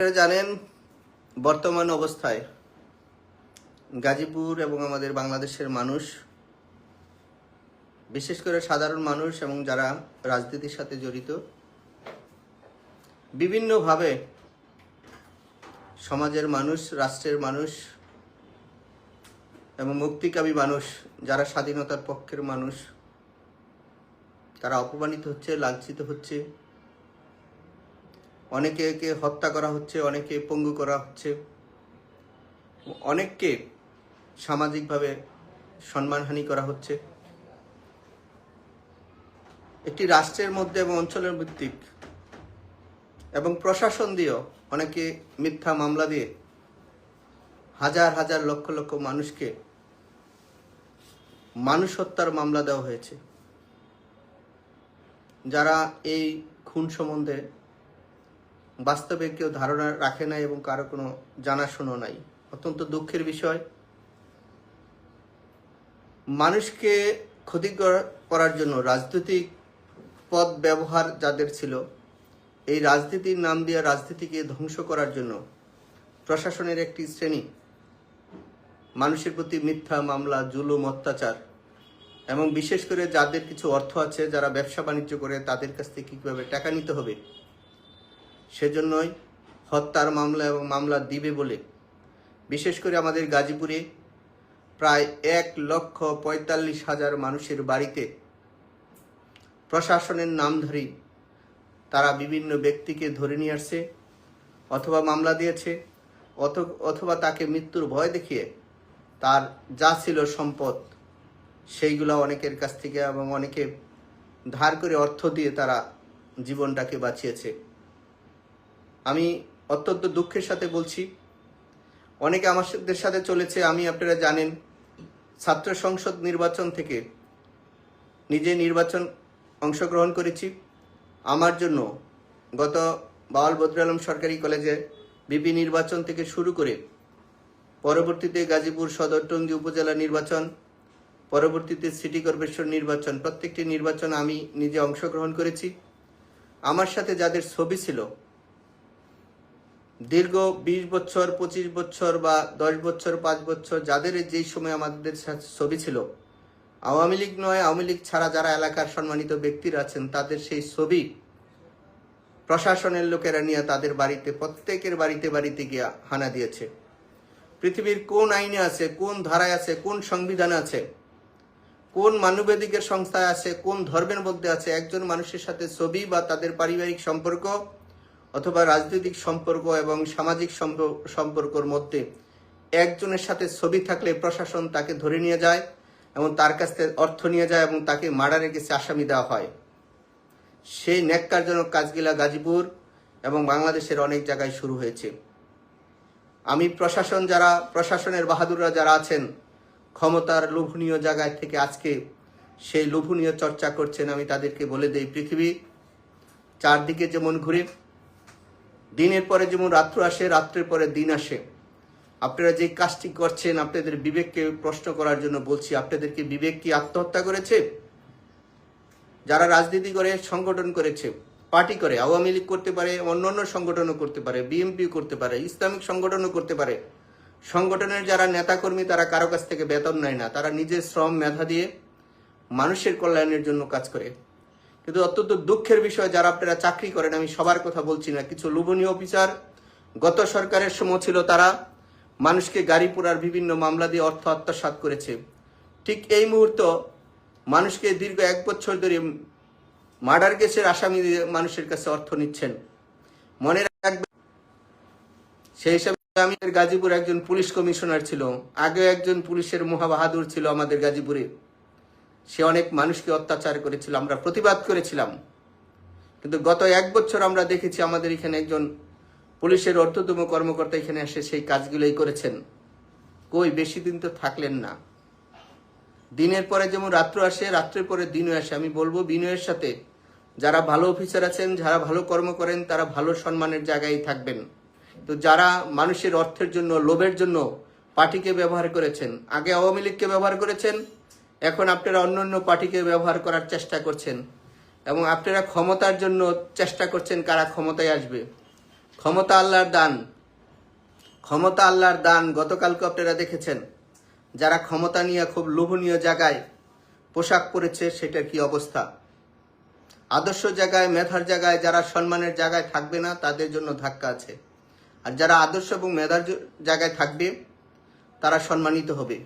আপনারা জানেন বর্তমান অবস্থায় গাজীপুর এবং আমাদের বাংলাদেশের মানুষ, বিশেষ করে সাধারণ মানুষ এবং যারা রাজনীতির সাথে জড়িত, বিভিন্নভাবে সমাজের মানুষ, রাষ্ট্রের মানুষ এবং মুক্তিকামী মানুষ, যারা স্বাধীনতার পক্ষের মানুষ, তারা অপমানিত হচ্ছে, লাঞ্ছিত হচ্ছে। অনেকে হত্যা করা হচ্ছে, অনেকে পঙ্গু করা হচ্ছে, অনেককে সামাজিকভাবে সম্মানহানি করা হচ্ছে। একটি রাষ্ট্রের মধ্যে এবং অঞ্চলের ভিত্তিক এবং প্রশাসন দিয়েও অনেকে মিথ্যা মামলা দিয়ে হাজার হাজার লক্ষ লক্ষ মানুষকে মানুষ হত্যার মামলা দেওয়া হয়েছে। যারা এই খুন সম্বন্ধে বাস্তবে কেউ ধারণা রাখে নাই এবং কারো কোনো জানাশোনা নাই। অত্যন্ত দুঃখের বিষয়। মানুষকে ক্ষতি করার জন্য রাজনৈতিক পদ ব্যবহার যাদের ছিল, এই রাজনীতির নাম দিয়ে রাজনীতিকে ধ্বংস করার জন্য প্রশাসনের একটি শ্রেণী মানুষের প্রতি মিথ্যা মামলা, জুলুম, অত্যাচার এবং বিশেষ করে যাদের কিছু অর্থ আছে, যারা ব্যবসা বাণিজ্য করে, তাদের কাছ থেকে কীভাবে টাকা নিতে হবে সেজন্যই হত্যার মামলা এবং মামলা দিবে বলে বিশেষ করে আমাদের গাজীপুরে প্রায় 1,45,000 মানুষের বাড়িতে প্রশাসনের নামধারী তারা বিভিন্ন ব্যক্তিকে ধরে নিয়ে আসছে, অথবা মামলা দিয়েছে, অথবা তাকে মৃত্যুর ভয় দেখিয়ে তার যা ছিল সম্পদ সেইগুলো অনেকের কাছ থেকে এবং অনেকে ধার করে অর্থ দিয়ে তারা জীবনটাকে বাঁচিয়েছে। আমি অত্যন্ত দুঃখের সাথে বলছি, অনেকে আমাদের সাথে চলেছে। আমি, আপনারা জানেন, ছাত্র সংসদ নির্বাচন থেকে নিজে নির্বাচন অংশগ্রহণ করেছি। আমার জন্য গত বাওয়াল বদরুল আলম সরকারি কলেজে বিপি নির্বাচন থেকে শুরু করে পরবর্তীতে গাজীপুর সদর টঙ্গী উপজেলা নির্বাচন, পরবর্তীতে সিটি কর্পোরেশন নির্বাচন, প্রত্যেকটি নির্বাচন আমি নিজে অংশগ্রহণ করেছি। আমার সাথে যাদের ছবি ছিল, দীর্ঘ 20 বছর, 25 বছর বা 10 বছর, 5 বছর, যাদের যেই সময় আমাদের সাথে ছবি ছিল, আওয়ামী লীগ নয়, আওয়ামী লীগ ছাড়া যারা এলাকার সম্মানিত ব্যক্তিরা আছেন, তাদের সেই ছবি প্রশাসনের লোকেরা নিয়ে তাদের বাড়িতে, প্রত্যেকের বাড়িতে বাড়িতে গিয়ে হানা দিয়েছে। পৃথিবীর কোন আইনে আছে, কোন ধারায় আছে, কোন সংবিধানে আছে, কোন মানবাধিকার সংস্থায় আছে, কোন ধর্মের মধ্যে আছে একজন মানুষের সাথে ছবি বা তাদের পারিবারিক সম্পর্ক অথবা রাজনৈতিক সম্পর্ক এবং সামাজিক সম্পর্কের মধ্যে একজনের সাথে ছবি থাকলে প্রশাসন তাকে ধরে নিয়ে যায় এবং তার কাছ থেকে অর্থ নিয়ে যায় এবং তাকে মার্ডারের কাছে আসামি দেওয়া হয়। সেই ন্যাক্কারজনক কাজগুলা গাজীপুর এবং বাংলাদেশের অনেক জায়গায় শুরু হয়েছে। আমি প্রশাসনের বাহাদুররা যারা আছেন, ক্ষমতার লোভনীয় জায়গায় থেকে আজকে সেই লোভনীয় চর্চা করছেন, আমি তাদেরকে বলে দেই, পৃথিবী চারদিকে যেমন ঘুরে, দিনের পরে যেমন রাত্র আসে, রাত্রের পরে দিন আসে। আপনারা যে কাজটি করছেন, আপনাদের বিবেককে প্রশ্ন করার জন্য বলছি। আপনাদেরকে বিবেক কি আত্মহত্যা করেছে? যারা রাজনীতি করে, সংগঠন করেছে, পার্টি করে, আওয়ামী লীগ করতে পারে, অন্যান্য সংগঠনও করতে পারে, বিএনপি করতে পারে, ইসলামিক সংগঠনও করতে পারে, সংগঠনের যারা নেতাকর্মী তারা কারো কাছ থেকে বেতন নেয় না, তারা নিজের শ্রম মেধা দিয়ে মানুষের কল্যাণের জন্য কাজ করে। কিন্তু অত্যন্ত দুঃখের বিষয়, যারা আপনারা চাকরি করেন, আমি সবার কথা বলছি না, কিছু লোভনীয় অফিসার গত সরকারের সময় ছিল, তারা মানুষকে গাড়ি পোড়ার বিভিন্ন মামলা দিয়ে অর্থ আত্মসাৎ করেছে। ঠিক এই মুহূর্তে মানুষকে দীর্ঘ 1 বছর ধরে মার্ডার কেসের আসামি দিয়ে মানুষের কাছে অর্থ নিচ্ছেন। মনে রাখবেন, সেই হিসাবে আমি গাজীপুর একজন পুলিশ কমিশনার ছিল, আগে একজন পুলিশের মহাবাহাদুর ছিল আমাদের গাজীপুরে। সে অনেক মানুষকে অত্যাচার করেছিল, আমরা প্রতিবাদ করেছিলাম। কিন্তু গত 1 বছর আমরা দেখেছি আমাদের এখানে একজন পুলিশের ঊর্ধ্বতম কর্মকর্তা এখানে এসে সেই কাজগুলোই করেছেন। কই, বেশি দিন তো থাকলেন না। দিনের পরে যেমন রাত্র আসে, রাত্রের পরে দিনও আসে। আমি বলবো, বিনয়ের সাথে যারা ভালো অফিসার আছেন, যারা ভালো কর্ম করেন, তারা ভালো সম্মানের জায়গায় থাকবেন। তো যারা মানুষের অর্থের জন্য, লোভের জন্য পার্টিকে ব্যবহার করেছেন, আগে আওয়ামী লীগকে ব্যবহার করেছেন, এখন আপনারা অন্য পার্টিকে ব্যবহার করার চেষ্টা করছেন এবং আপনারা ক্ষমতার জন্য চেষ্টা করছেন কারা ক্ষমতায় আসবে। ক্ষমতা আল্লাহর দান, ক্ষমতা আল্লাহর দান। গতকালকে আপনারা দেখেছেন যারা ক্ষমতা নিয়ে খুব লোভনীয় জায়গায় পোশাক পরেছে, সেটার কি অবস্থা। আদর্শ জায়গায়, মেধার জায়গায় যারা সম্মানের জায়গায় থাকবে না, তাদের জন্য ধাক্কা আছে। আর যারা আদর্শ এবং মেধার জায়গায় থাকবে, তারা সম্মানিত হবে।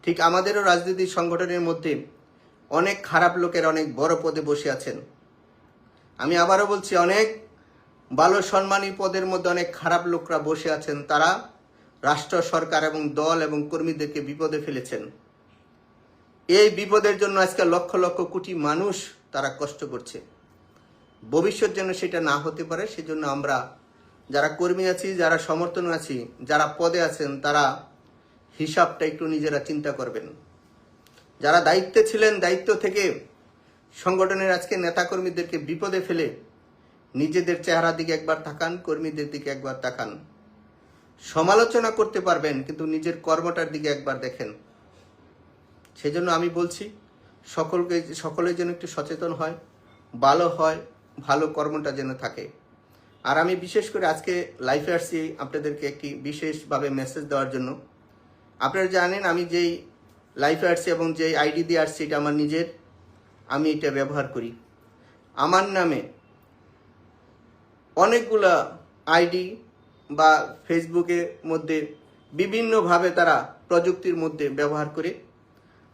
ঠিক আমাদেরও রাজনীতি সংগঠনের মধ্যে অনেক খারাপ লোকের অনেক বড় পদে বসে আছেন। আমি আবারও বলছি, অনেক ভালো সম্মানী পদের মধ্যে অনেক খারাপ লোকরা বসে আছেন। তারা রাষ্ট্র, সরকার এবং দল এবং কর্মীদেরকে বিপদে ফেলেছেন। এই বিপদের জন্য আজকে লক্ষ লক্ষ কোটি মানুষ তারা কষ্ট করছে। ভবিষ্যৎ যেন সেটা না হতে পারে, সেজন্য আমরা যারা কর্মী আছি, যারা সমর্থন আছি, যারা পদে আছেন, তারা হিসাবটা একটু নিজেরা চিন্তা করবেন। যারা দায়িত্বে ছিলেন, দায়িত্ব থেকে সংগঠনের আজকে নেতাকর্মীদেরকে বিপদে ফেলে নিজেদের চেহারা দিকে একবার তাকান, কর্মীদের দিকে একবার তাকান। সমালোচনা করতে পারবেন, কিন্তু নিজের কর্মটার দিকে একবার দেখেন। সেজন্য আমি বলছি, সকলে যেন একটু সচেতন হয়, ভালো হয়, ভালো কর্মটা যেন থাকে। আর আমি বিশেষ করে আজকে লাইফে আসছি আপনাদেরকে একটি বিশেষভাবে মেসেজ দেওয়ার জন্য। আপনারা জানেন আমি যেই লাইফে আসছি এবং যেই আইডি দিয়ে আসছি, এটা আমার নিজের, আমি এটা ব্যবহার করি। আমার নামে অনেকগুলা আইডি বা ফেসবুকের মধ্যে বিভিন্নভাবে তারা প্রযুক্তির মধ্যে ব্যবহার করে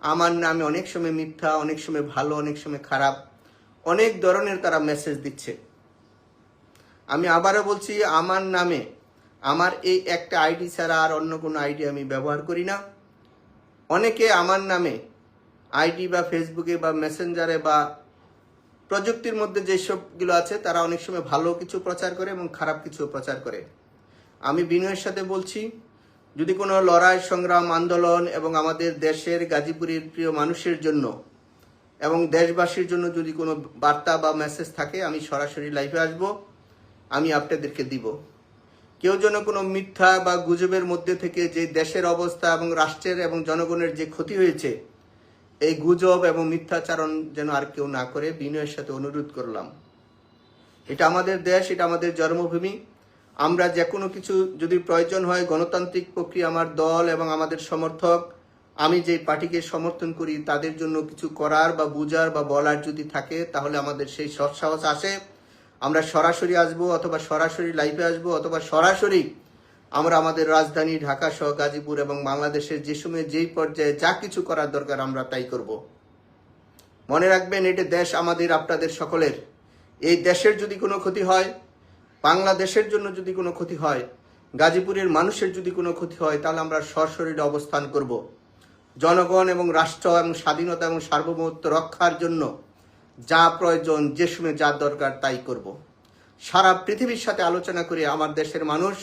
আমার নামে অনেক সময় মিথ্যা, অনেক সময় ভালো, অনেক সময় খারাপ, অনেক ধরনের তারা মেসেজ দিচ্ছে। আমি আবারও বলছি, আমার নামে, আমার এই একটা আইডি ছাড়া আর অন্য কোনো আইডি আমি ব্যবহার করি না। অনেকে আমার নামে আইডি বা ফেসবুকে বা মেসেঞ্জারে বা প্রযুক্তির মধ্যে যেসবগুলো আছে, তারা অনেক সময় ভালো কিছু প্রচার করে এবং খারাপ কিছু প্রচার করে। আমি বিনয়ের সাথে বলছি, যদি কোনো লড়াই, সংগ্রাম, আন্দোলন এবং আমাদের দেশের গাজীপুরের প্রিয় মানুষের জন্য এবং দেশবাসীর জন্য যদি কোনো বার্তা বা মেসেজ থাকে, আমি সরাসরি লাইভে আসব, আমি আপনাদেরকে দিব। কেউ যেন কোনো মিথ্যা বা গুজবের মধ্যে থেকে যে দেশের অবস্থা এবং রাষ্ট্রের এবং জনগণের যে ক্ষতি হয়েছে, এই গুজব এবং মিথ্যাচারণ যেন আর কেউ না করে, বিনয়ের সাথে অনুরোধ করলাম। এটা আমাদের দেশ, এটা আমাদের জন্মভূমি। আমরা যে কোনো কিছু যদি প্রয়োজন হয়, গণতান্ত্রিক প্রক্রিয়া, আমার দল এবং আমাদের সমর্থক, আমি যে পার্টিকে সমর্থন করি, তাদের জন্য কিছু করার বা বুঝার বা বলার যদি থাকে, তাহলে আমাদের সেই সৎসাহস আসে। আমরা সরাসরি আসবো, অথবা সরাসরি লাইভে আসবো, অথবা সরাসরি আমরা আমাদের রাজধানী ঢাকা সহ গাজীপুর এবং বাংলাদেশের যে সময় যেই পর্যায়ে যা কিছু করার দরকার আমরা তাই করব। মনে রাখবেন, এটা দেশ আমাদের, আপনাদের সকলের। এই দেশের যদি কোনো ক্ষতি হয়, বাংলাদেশের জন্য যদি কোনো ক্ষতি হয়, গাজীপুরের মানুষের যদি কোনো ক্ষতি হয়, তাহলে আমরা সশরীরে অবস্থান করব। জনগণ এবং রাষ্ট্র এবং স্বাধীনতা এবং সার্বভৌমত্ব রক্ষার জন্য যা প্রয়োজন, যে সময় যা দরকার তাই করব। সারা পৃথিবীর সাথে আলোচনা করে আমার দেশের মানুষ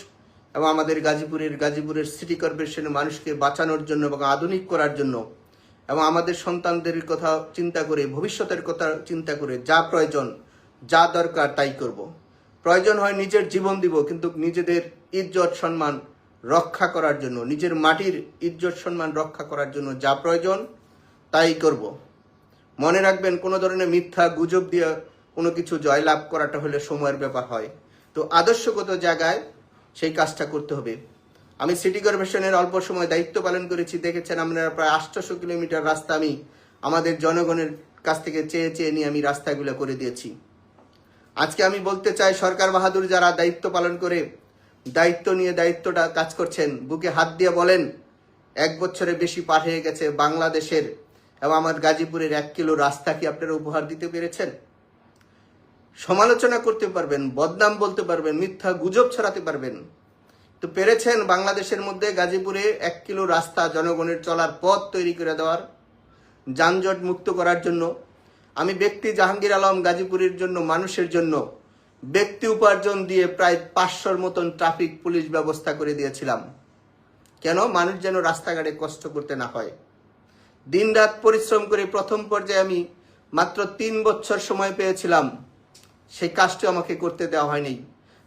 এবং আমাদের গাজীপুরের সিটি কর্পোরেশনের মানুষকে বাঁচানোর জন্য এবং আধুনিক করার জন্য এবং আমাদের সন্তানদের কথা চিন্তা করে, ভবিষ্যতের কথা চিন্তা করে যা প্রয়োজন, যা দরকার তাই করব। প্রয়োজন হয় নিজের জীবন দিব, কিন্তু নিজেদের ইজ্জত সম্মান রক্ষা করার জন্য, নিজের মাটির ইজ্জত সম্মান রক্ষা করার জন্য যা প্রয়োজন তাই করব। মনে রাখবেন, কোনো ধরনের মিথ্যা গুজব দিয়ে কোনো কিছু জয়লাভ করাটা হলে সময়ের ব্যাপার হয়। তো আদর্শগত জায়গায় সেই কাজটা করতে হবে। আমি সিটি কর্পোরেশনের অল্প সময় দায়িত্ব পালন করেছি, দেখেছেন আপনারা, প্রায় 800 কিলোমিটার রাস্তা আমি আমাদের জনগণের কাছ থেকে চেয়ে চেয়ে নিয়ে আমি রাস্তাগুলো করে দিয়েছি। আজকে আমি বলতে চাই, সরকার বাহাদুর যারা দায়িত্ব পালন করে, দায়িত্ব নিয়ে দায়িত্বটা কাজ করছেন, বুকে হাত দিয়ে বলেন, 1 বছরে বেশি পার হয়ে গেছে বাংলাদেশের এবং আমার গাজীপুরের 1 কিলো রাস্তা কি আপনারা উপহার দিতে পেরেছেন? সমালোচনা করতে পারবেন, বদনাম বলতে পারবেন, মিথ্যা গুজব ছড়াতে পারবেন, তো পেরেছেন বাংলাদেশের মধ্যে গাজীপুরে 1 কিলো রাস্তা জনগণের চলার পথ তৈরি করে দেওয়ার, যানজট মুক্ত করার জন্য? আমি ব্যক্তি জাহাঙ্গীর আলম গাজীপুরের জন্য, মানুষের জন্য ব্যক্তি উপার্জন দিয়ে প্রায় 500-র মতন ট্রাফিক পুলিশ ব্যবস্থা করে দিয়েছিলাম। কেন? মানুষ যেন রাস্তাঘাটে কষ্ট করতে না হয়। দিনরাত পরিশ্রম করে প্রথম পর্যায়ে আমি মাত্র 3 বছর সময় পেয়েছিলাম, সেই কাজটি আমাকে করতে দেওয়া হয়নি।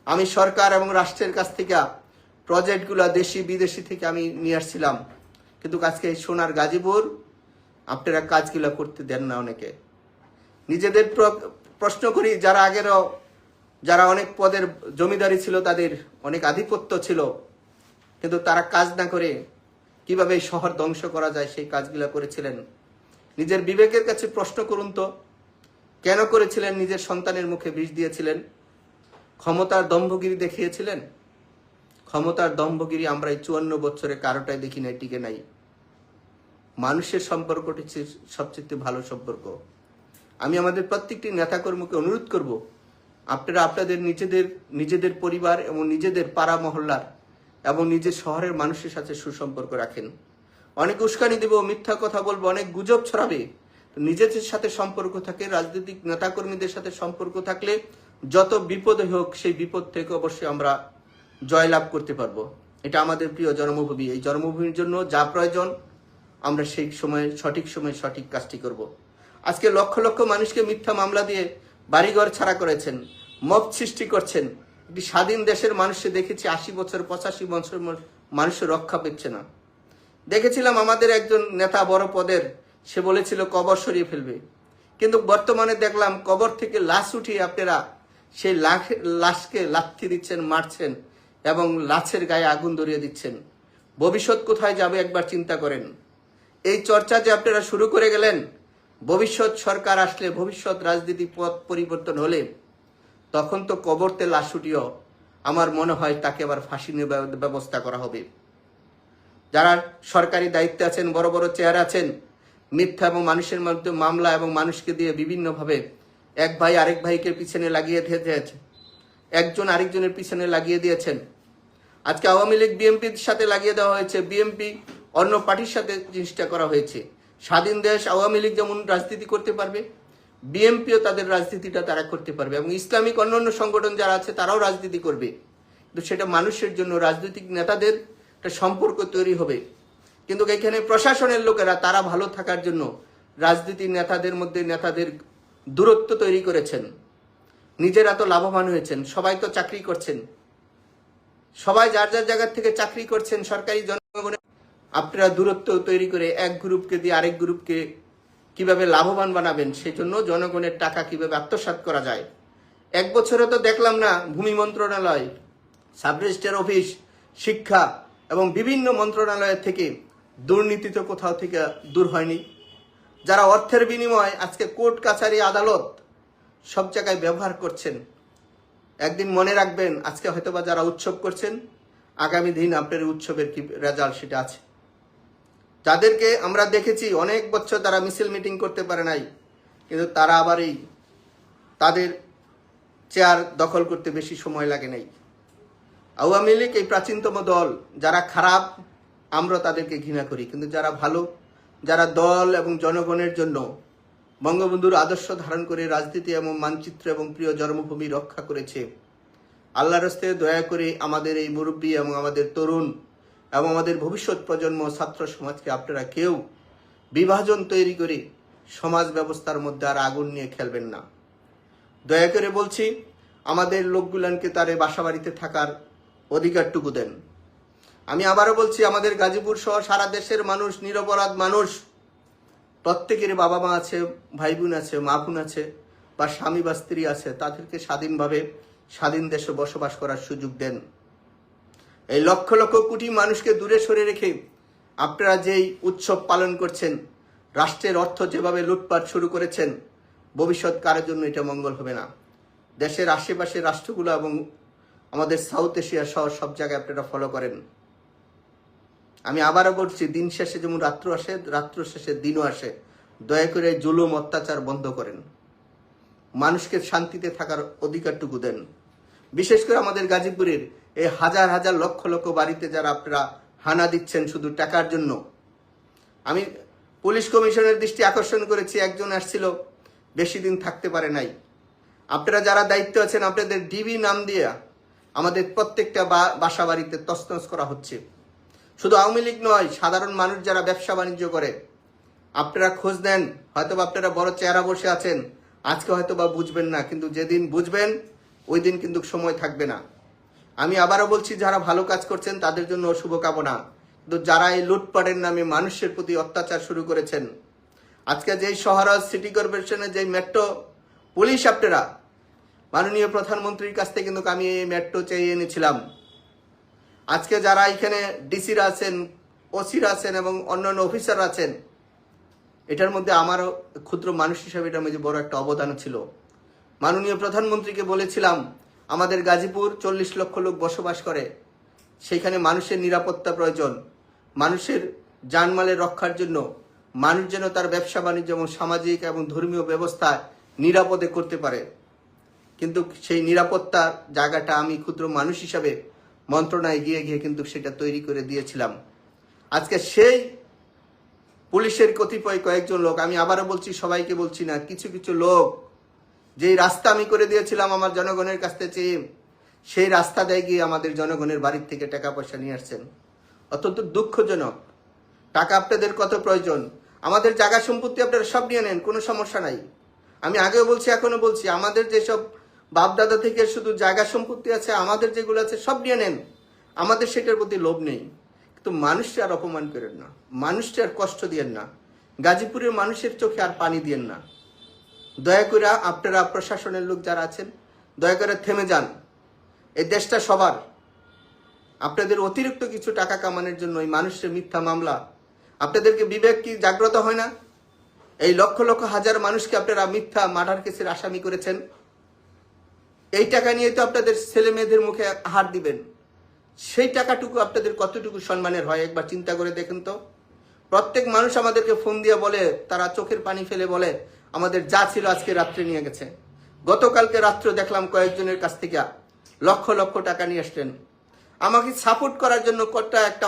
আমি সরকার এবং রাষ্ট্রের কাছ থেকে প্রজেক্টগুলো দেশি বিদেশি থেকে আমি নিয়ে আসছিলাম, কিন্তু আজকে এই সোনার গাজীপুর আপনারা কাজগুলো করতে দেন না। অনেকে নিজেদের প্রশ্ন করি, যারা আগেরও যারা অনেক পদের জমিদারি ছিল, তাদের অনেক আধিপত্য ছিল, কিন্তু তারা কাজ না করে কিভাবে এই শহর ধ্বংস করা যায় সেই কাজগুলো করেছিলেন। নিজের বিবেকের কাছে প্রশ্ন করুন তো, কেন করেছিলেন? নিজের সন্তানের মুখে বিষ দিয়েছিলেন, ক্ষমতার দম্ভগিরি দেখিয়েছিলেন। ক্ষমতার দম্ভগিরি আমরা এই 54 বছরে কারোটাই দেখি নাই, টিকে নাই। মানুষের সম্পর্কটি সবচেয়ে ভালো সম্পর্ক। আমি আমাদের প্রত্যেকটি নেতাকর্মীকে অনুরোধ করব, আপনারা আপনাদের নিজেদের পরিবার এবং নিজেদের পাড়া মহল্লার এবং নিজের শহরের মানুষের সাথে সুসম্পর্ক রাখেন। অনেক উস্কানি দেব, মিথ্যা কথা বলবো, অনেক গুজব ছড়াবে। নিজেদের সাথে সম্পর্ক থাকে, রাজনৈতিক নেতাকর্মীদের সাথে সম্পর্ক থাকলে যত বিপদ হোক সেই বিপদ থেকে অবশ্যই আমরা জয়লাভ করতে পারবো। এটা আমাদের প্রিয় জন্মভূমি। এই জন্মভূমির জন্য যা প্রয়োজন আমরা সেই সময় সঠিক কাজটি করব। আজকে লক্ষ লক্ষ মানুষকে মিথ্যা মামলা দিয়ে বাড়িঘর ছাড়া করেছেন, মব সৃষ্টি করছেন। একটি স্বাধীন দেশের মানুষকে দেখেছি 80 বছর 85 বছর মানুষের রক্ষা পেচ্ছে না। দেখেছিলাম আমাদের একজন নেতা বড় পদের, সে বলেছিল কবর সরিয়ে ফেলবে, কিন্তু বর্তমানে দেখলাম কবর থেকে লাশ উঠিয়ে আপনারা সেই লাশকে লাথি দিচ্ছেন, মারছেন এবং লাশের গায়ে আগুন ধরিয়ে দিচ্ছেন। ভবিষ্যৎ কোথায় যাবে একবার চিন্তা করেন। এই চর্চা যে আপনারা শুরু করে গেলেন, ভবিষ্যৎ সরকার আসলে, ভবিষ্যৎ রাজনীতি পথ পরিবর্তন হলে তখন তো কবরতে লাশ উঠিয়েও আমার মনে হয় তাকে আবার ফাঁসি ব্যবস্থা করা হবে। যারা সরকারি দায়িত্বে আছেন, বড় বড় চেয়ার আছেন, মিথ্যা এবং মানুষের মধ্যে মামলা এবং মানুষকে দিয়ে বিভিন্নভাবে এক ভাই আরেক ভাইকে পিছনে লাগিয়ে দিয়েছে, একজন আরেকজনের পিছনে লাগিয়ে দিয়েছেন। আজকে আওয়ামী লীগ বিএনপির সাথে লাগিয়ে দেওয়া হয়েছে, বিএনপি অন্য পার্টির সাথে জিনিসটা করা হয়েছে। স্বাধীন দেশ, আওয়ামী লীগ যেমন রাজনীতি করতে পারবে, বিএনপিও তাদের রাজনীতিটা তারা করতে পারবে, এবং ইসলামিক অন্যান্য সংগঠন যারা আছে তারাও রাজনীতি করবে। কিন্তু সেটা মানুষের জন্য, রাজনৈতিক নেতাদের একটা সম্পর্ক তৈরি হবে। কিন্তু এখানে প্রশাসনের লোকেরা তারা ভালো থাকার জন্য রাজনীতি নেতাদের মধ্যে নেতাদের দূরত্ব তৈরি করেছেন। নিজেরা তো লাভবান হয়েছেন, সবাই তো চাকরি করছেন, সবাই যার যার জায়গা থেকে চাকরি করছেন, সরকারি জনগণের। আপনারা দূরত্ব তৈরি করে এক গ্রুপকে দিয়ে আরেক গ্রুপকে কিভাবে লাভবান বানাবেন, সেই জন্য জনগণের টাকা কিভাবে আত্মসাৎ করা যায়। এক বছরে তো দেখলাম না ভূমি মন্ত্রণালয়, সাব রেজিস্ট্রার অফিস, শিক্ষা এবং বিভিন্ন মন্ত্রণালয়ের থেকে দুর্নীতি তো কোথাও থেকে দূর হয়নি। যারা অর্থের বিনিময়ে আজকে কোর্ট কাছারি আদালত সব জায়গায় ব্যবহার করছেন, একদিন মনে রাখবেন, আজকে হয়তোবা যারা উৎসব করছেন, আগামী দিন আপনার উৎসবের কি রেজাল্ট সেটা আছে। যাদেরকে আমরা দেখেছি অনেক বছর তারা মিছিল মিটিং করতে পারে নাই, কিন্তু তারা আবার তাদের চেয়ার দখল করতে বেশি সময় লাগে নাই। আওয়ামী লীগ এই প্রাচীনতম দল, যারা খারাপ আমরা তাদেরকে ঘৃণা করি, কিন্তু যারা ভালো, যারা দল এবং জনগণের জন্য বঙ্গবন্ধুর আদর্শ ধারণ করে রাজনীতি এবং মানচিত্র এবং প্রিয় জন্মভূমি রক্ষা করেছে, আল্লাহর হস্তে দয়া করে আমাদের এই মুরব্বী এবং আমাদের তরুণ এবং আমাদের ভবিষ্যৎ প্রজন্ম ছাত্র সমাজকে আপনারা কেউ বিভাজন তৈরি করে সমাজ ব্যবস্থার মধ্যে আর আগুন নিয়ে খেলবেন না। দয়া করে বলছি, আমাদের লোকগুলানকে তার বাসা বাড়িতে থাকার অধিকারটুকু দেন। আমি আবারও বলছি, আমাদের গাজীপুর সহ সারা দেশের মানুষ, নিরপরাধ মানুষ, প্রত্যেকের বাবা মা আছে, ভাই বোন আছে, মা বোন আছে, বা স্বামী বা স্ত্রী আছে, তাদেরকে স্বাধীনভাবে স্বাধীন দেশে বসবাস করার সুযোগ দেন। এই লক্ষ লক্ষ কোটি মানুষকে দূরে সরে রেখে আপনারা যেই উৎসব পালন করছেন, রাষ্ট্রের অর্থ যেভাবে লুটপাট শুরু করেছেন, ভবিষ্যৎ কারের জন্য এটা মঙ্গল হবে না। দেশের আশেপাশের রাষ্ট্রগুলো এবং আমাদের সাউথ এশিয়া সহ সব জায়গায় আপনারা ফলো করেন। আমি আবারও বলছি, দিন শেষে যেমন রাত্র আসে, রাত্র শেষে দিনও আসে। দয়া করে জুলুম অত্যাচার বন্ধ করেন, মানুষকে শান্তিতে থাকার অধিকারটুকু দেন। বিশেষ করে আমাদের গাজীপুরের এই হাজার হাজার লক্ষ লক্ষ বাড়িতে যারা আপনারা হানা দিচ্ছেন শুধু টাকার জন্য। আমি পুলিশ কমিশনের দৃষ্টি আকর্ষণ করেছি, একজন আসছিল, বেশি দিন থাকতে পারে নাই। আপনারা যারা দায়িত্ব আছেন, আপনাদের ডিবি নাম দিয়ে আমাদের প্রত্যেকটা বাসা বাড়িতে তছনছ করা হচ্ছে। শুধু আওয়ামী লীগ নয়, সাধারণ মানুষ যারা ব্যবসা বাণিজ্য করে, আপনারা খোঁজ নেন। হয়তো আপনারা বড় চেহারা বসে আছেন, আজকে হয়তো বা বুঝবেন না, কিন্তু যেদিন বুঝবেন ওই দিন কিন্তু সময় থাকবে না। আমি আবারও বলছি, যারা ভালো কাজ করছেন তাদের জন্য শুভকামনা, কিন্তু যারা এই লুটপাটের নামে মানুষের প্রতি অত্যাচার শুরু করেছেন, আজকে যেই শহর সিটি কর্পোরেশনের যেই মেট্রো পুলিশ আপনারা মাননীয় প্রধানমন্ত্রীর কাছ থেকে কিন্তু আমি এই মেট্রো চেয়ে এনেছিলাম। আজকে যারা এখানে ডিসিরা আছেন, ওসিরা আছেন এবং অন্যান্য অফিসার আছেন, এটার মধ্যে আমারও ক্ষুদ্র মানুষ হিসাবে এটার মধ্যে বড় একটা অবদান ছিল। মাননীয় প্রধানমন্ত্রীকে বলেছিলাম, আমাদের গাজীপুর 40 লক্ষ লোক বসবাস করে, সেইখানে মানুষের নিরাপত্তা প্রয়োজন। মানুষের জানমালের রক্ষার জন্য মানুষ যেন তার ব্যবসা বাণিজ্য এবং সামাজিক এবং ধর্মীয় ব্যবস্থা নিরাপদে করতে পারে। কিন্তু সেই নিরাপত্তার জায়গাটা আমি ক্ষুদ্র মানুষ হিসাবে মন্ত্রণায় গিয়ে গিয়ে কিন্তু সেটা তৈরি করে দিয়েছিলাম। আজকে সেই পুলিশের কতিপয় কয়েকজন লোক, আমি আবারও বলছি, সবাইকে বলছি না, কিছু কিছু লোক যেই রাস্তা আমি করে দিয়েছিলাম আমার জনগণের কাছ থেকে চেয়ে, সেই রাস্তা দিয়ে গিয়ে আমাদের জনগণের বাড়ির থেকে টাকা পয়সা নিয়ে আসছেন। অত্যন্ত দুঃখজনক। টাকা আপনাদের কত প্রয়োজন, আমাদের জায়গা সম্পত্তি আপনারা সব নিয়ে নেন, কোনো সমস্যা নাই। আমি আগেও বলছি, এখনো বলছি, আমাদের যেসব বাপদাদা থেকে শুধু জায়গা সম্পত্তি আছে, আমাদের যেগুলো আছে সব নিয়ে নেন, আমাদের সেটার প্রতি লোভ নেই। কিন্তু মানুষকে আর অপমান করেন না, মানুষকে আর কষ্ট দিয়েন না, গাজীপুরের মানুষের চোখে আর পানি দিয়েন না। দয়া করে আপনারা প্রশাসনের লোক যারা আছেন, দয়া করে থেমে যান। এই দেশটা সবার। আপনাদের অতিরিক্ত কিছু টাকা কামানোর জন্য এই মানুষের মিথ্যা মামলা, আপনাদেরকে বিবেক কি জাগ্রত হয় না? এই লক্ষ লক্ষ হাজার মানুষকে আপনারা মিথ্যা মার্ডার কেসের আসামি করেছেন। এই টাকা নিয়ে তো আপনাদের ছেলে মেয়েদের মুখে হাত দিবেন। সেই টাকাটুকু আপনাদের কতটুকু সম্মানের হয় একবার চিন্তা করে দেখেন তো। প্রত্যেক মানুষ আমাদেরকে ফোন দিয়ে বলে, তারা চোখের পানি ফেলে বলে, আমাদের যা ছিল আজকে রাত্রে নিয়ে গেছে। গতকালকে রাত্রে দেখলাম কয়েকজনের কাছ থেকে লক্ষ লক্ষ টাকা নিয়ে আসলেন। আমাকে সাপোর্ট করার জন্য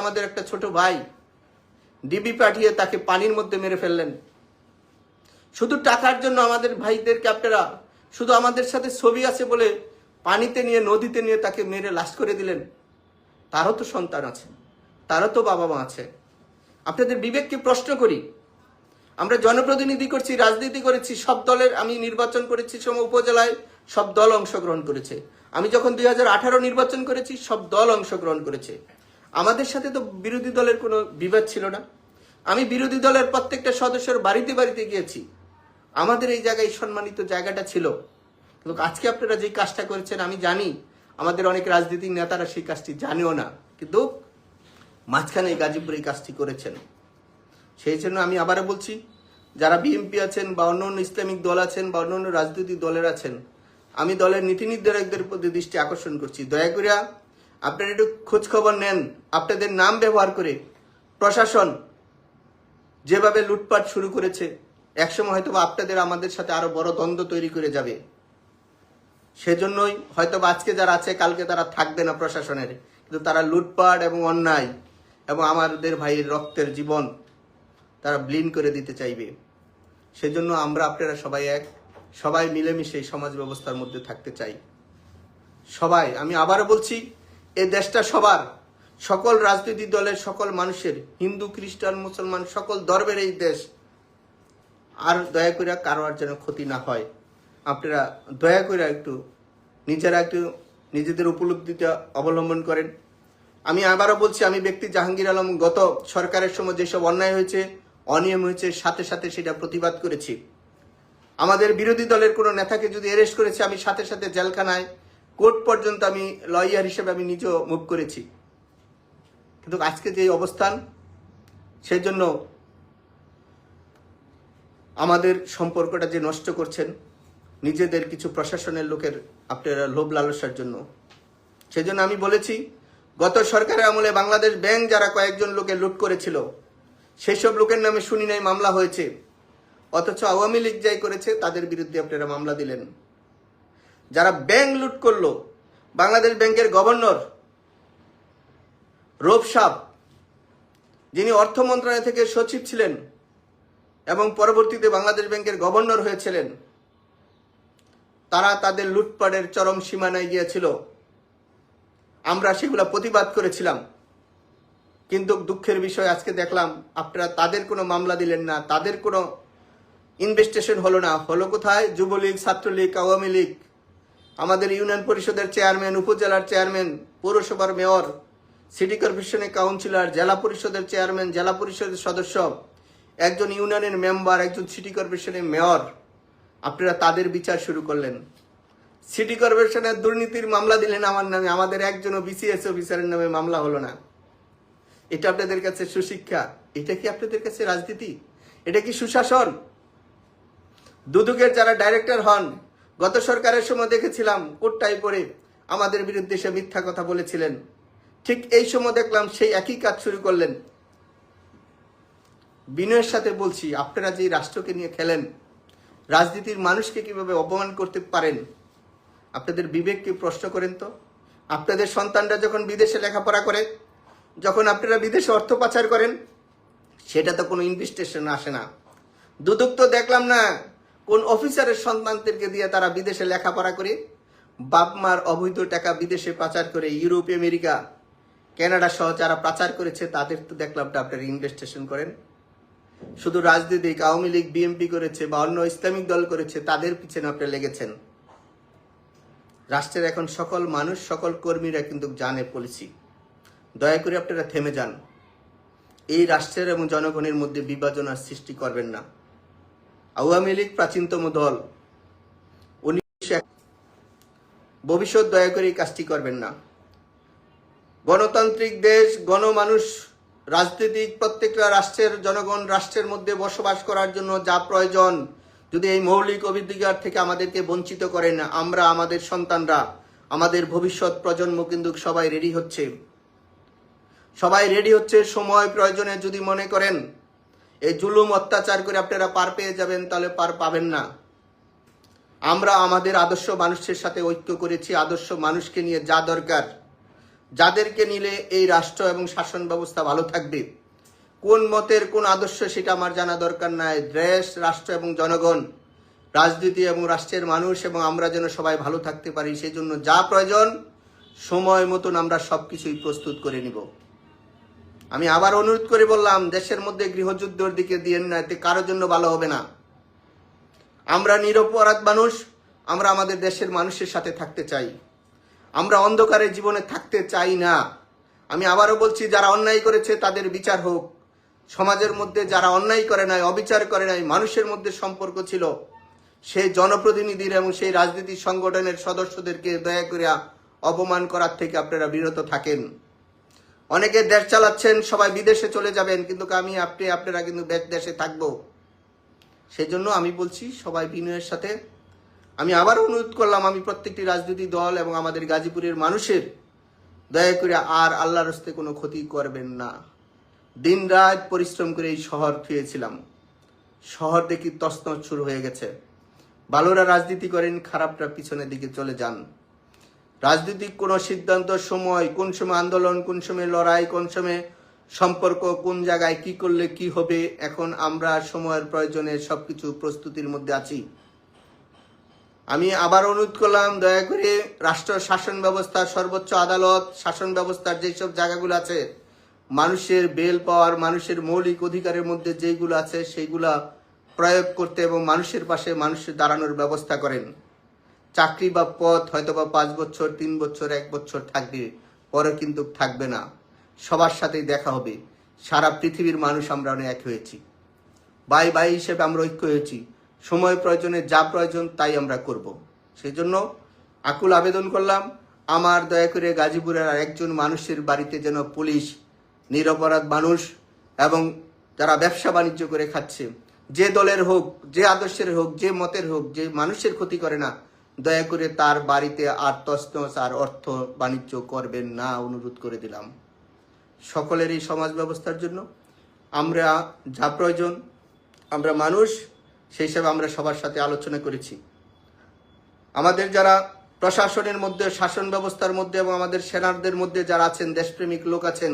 আমাদের একটা ছোট ভাই ডিবি পাঠিয়ে তাকে পানির মধ্যে মেরে ফেললেন। শুধু টাকার জন্য আমাদের ভাইদেরকে আপনারা শুধু আমাদের সাথে ছবি আছে বলে পানিতে নিয়ে, নদীতে নিয়ে তাকে মেরে লাশ করে দিলেন। তারও তো সন্তান আছে, তারও তো বাবা মা আছে। আপনাদের বিবেককে প্রশ্ন করি। আমরা জনপ্রতিনিধি করছি, রাজনীতি করেছি, সব দলের, আমি নির্বাচন করেছি সময় উপজেলায়, সব দল অংশগ্রহণ করেছে। আমি যখন 2018 নির্বাচন করেছি, সব দল অংশগ্রহণ করেছে। আমাদের সাথে তো বিরোধী দলের কোনো বিবাদ ছিল না। আমি বিরোধী দলের প্রত্যেকটা সদস্যের বাড়িতে বাড়িতে গিয়েছি। আমাদের এই জায়গায় সম্মানিত জায়গাটা ছিল। কিন্তু আজকে আপনারা যে কাজটা করেছেন, আমি জানি আমাদের অনেক রাজনীতিক নেতারা সেই কাজটি জানেও না, কিন্তু মাঝখানে গাজীপুরে এই কাজটি করেছেন। সেই জন্য আমি আবারও বলছি, যারা বিএনপি আছেন বা অন্য অন্য ইসলামিক দল আছেন বা অন্য অন্য রাজনৈতিক দলের আছেন, আমি দলের নীতি নির্ধারকদের প্রতি দৃষ্টি আকর্ষণ করছি, দয়া করে আপনারা একটু খোঁজ খবর নেন। আপনাদের নাম ব্যবহার করে প্রশাসন যেভাবে লুটপাট শুরু করেছে, একসময় হয়তো আপনাদের আমাদের সাথে আরো বড় দ্বন্দ্ব তৈরি করে যাবে। সেজন্যই হয়তো আজকে যারা আছে কালকে তারা থাকবে না প্রশাসনের, কিন্তু তারা লুটপাট এবং অন্যায় এবং আমাদের ভাইয়ের রক্তের জীবন তারা ব্লিন করে দিতে চাইবে। সেজন্য আমরা আপনারা সবাই সবাই মিলেমিশে সমাজ ব্যবস্থার মধ্যে থাকতে চাই। সবাই, আমি আবারও বলছি, এই দেশটা সবার, সকল রাজনৈতিক দলের সকল মানুষের, হিন্দু খ্রিস্টান মুসলমান সকল ধর্মের এই দেশ। আর দয়া করে কারো আর যেন ক্ষতি না হয়। আপনারা দয়া করে একটু নিজেরা একটু নিজেদের উপলব্ধিটা অবলম্বন করেন। আমি আবারও বলছি, আমি ব্যক্তি জাহাঙ্গীর আলম গত সরকারের সময় যেসব অন্যায় হয়েছে, অনিয়ম হয়েছে, সাথে সাথে সেটা প্রতিবাদ করেছি। আমাদের বিরোধী দলের কোনো নেতাকে যদি অ্যারেস্ট করেছে, আমি সাথে সাথে জেলখানায়, কোর্ট পর্যন্ত আমি লয়ার হিসেবে আমি নিজেও মুভ করেছি। কিন্তু আজকে যে অবস্থান, সেই জন্য আমাদের সম্পর্কটা যে নষ্ট করছেন নিজেদের কিছু প্রশাসনের লোকের আপনারা লোভ লালসার জন্য। সেজন্য আমি বলেছি, গত সরকারের আমলে বাংলাদেশ ব্যাংক যারা কয়েকজন লোকে লুট করেছিল, সেই সব লোকের নামে শুনি নাই মামলা হয়েছে, অথচ আওয়ামী লীগ যাই করেছে তাদের বিরুদ্ধে আপনারা মামলা দিলেন। যারা ব্যাংক লুট করলো, বাংলাদেশ ব্যাংকের গভর্নর রৌফ সাহ, যিনি অর্থ মন্ত্রণালয় থেকে সচিব ছিলেন এবং পরবর্তীতে বাংলাদেশ ব্যাংকের গভর্নর হয়েছিলেন, তারা তাদের লুটপাটের চরম সীমানায় গিয়েছিল। আমরা সেগুলো প্রতিবাদ করেছিলাম। কিন্তু দুঃখের বিষয় আজকে দেখলাম আপনারা তাদের কোনো মামলা দিলেন না, তাদের কোনো ইনভেস্টিগেশন হলো না। হলো কোথায়? যুবলীগ, ছাত্রলীগ, আওয়ামী লীগ, আমাদের ইউনিয়ন পরিষদের চেয়ারম্যান, উপজেলার চেয়ারম্যান, পৌরসভার মেয়র, সিটি কর্পোরেশনের কাউন্সিলর, জেলা পরিষদের চেয়ারম্যান, জেলা পরিষদের সদস্য, একজন ইউনিয়নের মেম্বার, একজন সিটি কর্পোরেশনের মেয়র, আপনারা তাদের বিচার শুরু করলেন। সিটি কর্পোরেশনের দুর্নীতির মামলা দিলেন আমার নামে, আমাদের একজনও বিসিএস অফিসারের নামে মামলা হলো না। এটা আপনাদের কাছে সুশিক্ষা? এটা কি আপনাদের কাছে রাজনীতি? এটা কি সুশাসন? দুদকের যারা ডাইরেক্টর হন, গত সরকারের সময় দেখেছিলাম কোটটাই পরে আমাদের বিরুদ্ধে সে মিথ্যা কথা বলেছিলেন। ঠিক এই সময় দেখলাম সেই একই কাজ শুরু করলেন। বিনয়ের সাথে বলছি, আপনারা যে রাষ্ট্রকে নিয়ে খেলেন, রাজনীতির মানুষকে কিভাবে অপমান করতে পারেন? আপনাদের বিবেককে প্রশ্ন করেন তো। আপনাদের সন্তানরা যখন বিদেশে লেখাপড়া করে, যখন আপনারা বিদেশে অর্থ পাচার করেন, সেটা তো কোনো ইনভেস্টিগেশন আসে না। দুদক তো দেখলাম না কোন অফিসারের সন্তানদেরকে দিয়ে তারা বিদেশে লেখাপড়া করে, বাপ মার অবৈধ টাকা বিদেশে পাচার করে, ইউরোপ, আমেরিকা, কানাডা সহ যারা পাচার করেছে তাদের তো দেখলাম না আপনারা ইনভেস্টিগেশন করেন। শুধু রাজনীতিক আওয়ামী লীগ, বিএনপি করেছে বা অন্য ইসলামিক দল করেছে, তাদের পিছনে আপনারা লেগেছেন। রাষ্ট্রের এখন সকল মানুষ, সকল কর্মীরা কিন্তু জানে পলিসি। দয়া করে আপনারা থেমে যান। এই রাষ্ট্রের এবং জনগণের মধ্যে বিভাজনার সৃষ্টি করবেন না। আওয়ামী লীগ প্রাচীনতম দল, ভবিষ্যৎ দয়া করে এই কাজটি করবেন না। গণতান্ত্রিক দেশ, গণমানুষ, রাজনৈতিক প্রত্যেকটা রাষ্ট্রের জনগণ রাষ্ট্রের মধ্যে বসবাস করার জন্য যা প্রয়োজন, যদি এই মৌলিক অধিকার থেকে আমাদেরকে বঞ্চিত করেন, আমরা, আমাদের সন্তানরা, আমাদের ভবিষ্যৎ প্রজন্ম কিন্তু সবাই রেডি হচ্ছে। সময় প্রয়োজনে যদি মনে করেন এই জুলুম অত্যাচার করে আপনারা পার পেয়ে যাবেন, তাহলে পার পাবেন না। আমরা আমাদের আদর্শ মানুষের সাথে ঐক্য করেছি, আদর্শ মানুষকে নিয়ে যা দরকার, যাদেরকে নিলে এই রাষ্ট্র এবং শাসন ব্যবস্থা ভালো থাকবে। কোন মতের কোন আদর্শ সেটা আমার জানা দরকার নাই। দেশ, রাষ্ট্র এবং জনগণ, রাজনীতি এবং রাষ্ট্রের মানুষ এবং আমরা যেন সবাই ভালো থাকতে পারি, সেই জন্য যা প্রয়োজন সময় মতন আমরা সবকিছুই প্রস্তুত করে নিব। আমি আবার অনুরোধ করে বললাম, দেশের মধ্যে গৃহযুদ্ধের দিকে দিয়েন না, এতে কারোর জন্য ভালো হবে না। আমরা নিরপরাধ মানুষ, আমরা আমাদের দেশের মানুষের সাথে থাকতে চাই। আমরা অন্ধকারের জীবনে থাকতে চাই না। আমি আবারও বলছি, যারা অন্যায় করেছে তাদের বিচার হোক। সমাজের মধ্যে যারা অন্যায় করে নাই, অবিচার করে নাই, মানুষের মধ্যে সম্পর্ক ছিল, সেই জনপ্রতিনিধির এবং সেই রাজনীতি সংগঠনের সদস্যদেরকে দয়া করে অপমান করার থেকে আপনারা বিরত থাকেন। অনেকে দেশ চালাচ্ছেন, সবাই বিদেশে চলে যাবেন, কিন্তু আপনারা কিন্তু দেশে থাকবো। সেজন্য আমি বলছি সবাই বিনয়ের সাথে। আমি আবার অনুরোধ করলাম, আমি প্রত্যেকটি রাজনৈতিক দল এবং আমাদের গাজীপুরের মানুষের দয়া করে আর আল্লাহর হস্তে কোনো ক্ষতি করবেন না। দিন রাত পরিশ্রম করে এই শহর ফিরেছিলাম, শহর দেখি তছনছ শুরু হয়ে গেছে। ভালোরা রাজনীতি করেন, খারাপরা পিছনের দিকে চলে যান। রাজনৈতিক কোনো সিদ্ধান্ত সময়, কোন সময় আন্দোলন, কোন সময় লড়াই, কোন সময় সম্পর্ক, কোন জায়গায় কি করলে কি হবে, এখন আমরা সময়ের প্রয়োজনে সবকিছু প্রস্তুতির মধ্যে আছি। আমি আবার অনুরোধ করলাম, দয়া করে রাষ্ট্র শাসন ব্যবস্থা, সর্বোচ্চ আদালত, শাসন ব্যবস্থার যেসব জায়গাগুলো আছে, মানুষের বেল পাওয়ার, মানুষের মৌলিক অধিকারের মধ্যে যেইগুলো আছে সেইগুলা প্রয়োগ করতে এবং মানুষের পাশে মানুষের দাঁড়ানোর ব্যবস্থা করেন। চাকরি বা পদ হয়তো বা 5 বছর, 3 বছর, 1 বছর থাকবে, পরে কিন্তু থাকবে না। সবার সাথেই দেখা হবে। সারা পৃথিবীর মানুষ আমরা এক হয়েছি, ভাই ভাই হিসেবে আমরা ঐক্য হয়েছি। সময় প্রয়োজনে যা প্রয়োজন তাই আমরা করব। সেই জন্য আকুল আবেদন করলাম, আমার দয়া করে গাজীপুরের আর একজন মানুষের বাড়িতে যেন পুলিশ, নিরপরাধ মানুষ এবং যারা ব্যবসা বাণিজ্য করে খাচ্ছে, যে দলের হোক, যে আদর্শের হোক, যে মতের হোক, যে মানুষের ক্ষতি করে না, দয়া করে তার বাড়িতে আর তছনছ আর অর্থ বাণিজ্য করবেন না, অনুরোধ করে দিলাম। সকলের এই সমাজ ব্যবস্থার জন্য আমরা যা প্রয়োজন, আমরা মানুষ, সেই হিসাবে আমরা সবার সাথে আলোচনা করেছি। আমাদের যারা প্রশাসনের মধ্যে, শাসন ব্যবস্থার মধ্যে এবং আমাদের সেনাদের মধ্যে যারা আছেন, দেশপ্রেমিক লোক আছেন,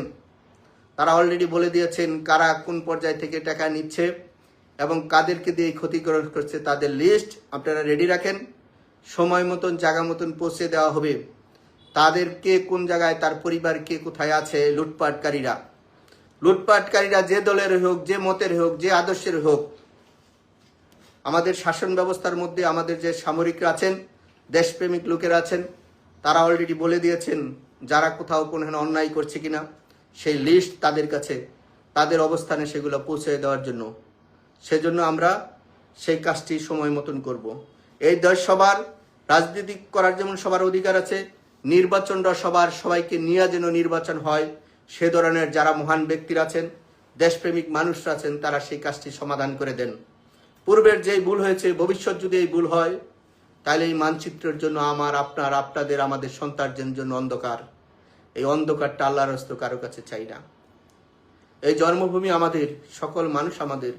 তারা অলরেডি বলে দিয়েছেন কারা কোন পর্যায় থেকে টাকা নিচ্ছে এবং কাদেরকে দিয়ে ক্ষতিগ্রস্ত করছে, তাদের লিস্ট আপনারা রেডি রাখেন। সময় মতন, জায়গা মতন পৌঁছে দেওয়া হবে। তাদের কে কোন জায়গায়, তার পরিবার কে কোথায় আছে। লুটপাটকারীরা যে দলের হোক, যে মতের হোক, যে আদর্শের হোক, আমাদের শাসন ব্যবস্থার মধ্যে আমাদের যে সামরিকরা আছেন, দেশপ্রেমিক লোকেরা আছেন, তারা অলরেডি বলে দিয়েছেন যারা কোথাও কোনো অন্যায় করছে কিনা সেই লিস্ট তাদের কাছে, তাদের অবস্থানে সেগুলো পৌঁছে দেওয়ার জন্য। সেজন্য আমরা সেই কাজটি সময় মতন করব। এই দেশ সবার, রাজনীতি করার যেমন সবার অধিকার আছে, নির্বাচনটা সবাইকে নিয়ে যেন নির্বাচন হয়, সে ধরনের যারা মহান ব্যক্তিরা আছেন, দেশপ্রেমিক মানুষরা আছেন, তারা সেই কাজটি সমাধান করে দেন। পূর্বের যেই ভুল হয়েছে, ভবিষ্যৎ যদি এই ভুল হয়, তাহলে এই মানচিত্রের জন্য আপনাদের আমাদের সন্তানদের জন্য অন্ধকার। এই অন্ধকারটা আল্লাহর হস্তে কারো কাছে চাই না। এই জন্মভূমি আমাদের, সকল মানুষ আমাদের।